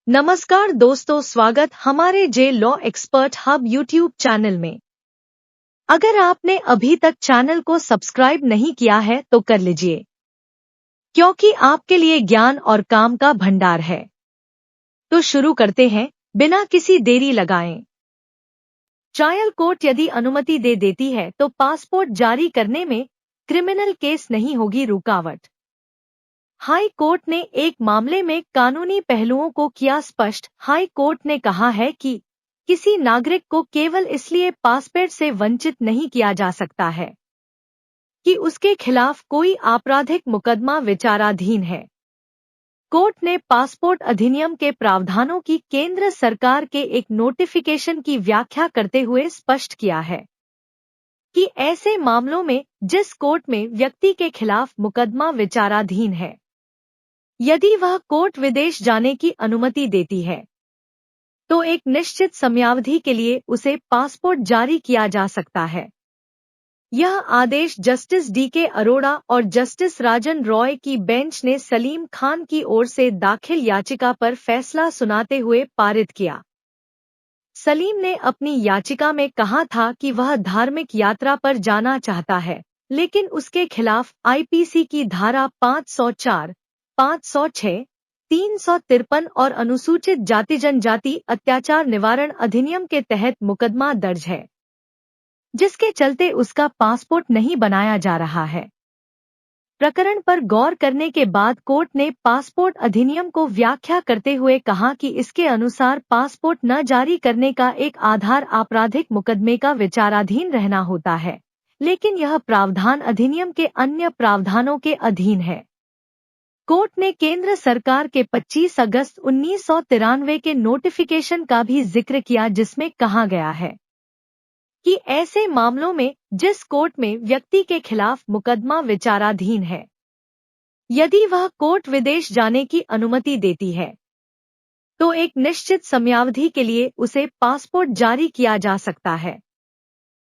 नमस्कार दोस्तों, स्वागत हमारे J Law Expert Hub YouTube channel में। अगर आपने अभी तक चैनल को सब्सक्राइब नहीं किया है तो कर लीजिए, क्योंकि आपके लिए ज्ञान और काम का भंडार है। तो शुरू करते हैं बिना किसी देरी लगाएं। ट्रायल कोर्ट यदि अनुमति दे देती है तो पासपोर्ट जारी करने में क्रिमिनल केस नहीं होगी रुकावट। हाई कोर्ट ने एक मामले में कानूनी पहलुओं को किया स्पष्ट। हाई कोर्ट ने कहा है कि किसी नागरिक को केवल इसलिए पासपोर्ट से वंचित नहीं किया जा सकता है कि उसके खिलाफ कोई आपराधिक मुकदमा विचाराधीन है। कोर्ट ने पासपोर्ट अधिनियम के प्रावधानों की केंद्र सरकार के एक नोटिफिकेशन की व्याख्या करते हुए स्पष्ट किया है कि ऐसे मामलों में जिस कोर्ट में व्यक्ति के खिलाफ मुकदमा विचाराधीन है, यदि वह कोर्ट विदेश जाने की अनुमति देती है तो एक निश्चित समयावधि के लिए उसे पासपोर्ट जारी किया जा सकता है। यह आदेश जस्टिस डीके अरोड़ा और जस्टिस राजन रॉय की बेंच ने सलीम खान की ओर से दाखिल याचिका पर फैसला सुनाते हुए पारित किया। सलीम ने अपनी याचिका में कहा था कि वह धार्मिक यात्रा पर जाना चाहता है, लेकिन उसके खिलाफ आईपीसी की धारा 504, 506, 353 और अनुसूचित जाति जनजाति अत्याचार निवारण अधिनियम के तहत मुकदमा दर्ज है, जिसके चलते उसका पासपोर्ट नहीं बनाया जा रहा है। प्रकरण पर गौर करने के बाद कोर्ट ने पासपोर्ट अधिनियम को व्याख्या करते हुए कहा कि इसके अनुसार पासपोर्ट न जारी करने का एक आधार आपराधिक मुकदमे का विचाराधीन रहना होता है, लेकिन यह प्रावधान अधिनियम के अन्य प्रावधानों के अधीन है। कोर्ट ने केंद्र सरकार के 25 अगस्त 1993 के नोटिफिकेशन का भी जिक्र किया, जिसमें कहा गया है कि ऐसे मामलों में जिस कोर्ट में व्यक्ति के खिलाफ मुकदमा विचाराधीन है, यदि वह कोर्ट विदेश जाने की अनुमति देती है तो एक निश्चित समयावधि के लिए उसे पासपोर्ट जारी किया जा सकता है।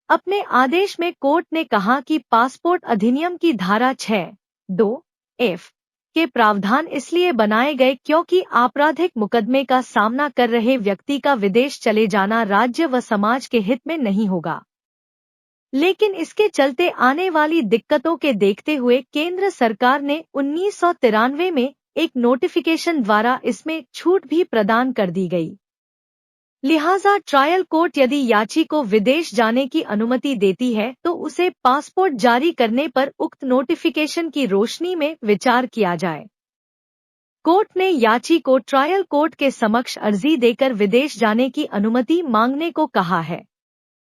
अपने आदेश में कोर्ट ने कहा कि पासपोर्ट अधिनियम की धारा 6(2)(f) के प्रावधान इसलिए बनाए गए क्योंकि आपराधिक मुकदमे का सामना कर रहे व्यक्ति का विदेश चले जाना राज्य व समाज के हित में नहीं होगा, लेकिन इसके चलते आने वाली दिक्कतों के देखते हुए केंद्र सरकार ने 1993 में एक नोटिफिकेशन द्वारा इसमें छूट भी प्रदान कर दी गई। लिहाजा ट्रायल कोर्ट यदि याची को विदेश जाने की अनुमति देती है तो उसे पासपोर्ट जारी करने पर उक्त नोटिफिकेशन की रोशनी में विचार किया जाए। कोर्ट ने याची को ट्रायल कोर्ट के समक्ष अर्जी देकर विदेश जाने की अनुमति मांगने को कहा है।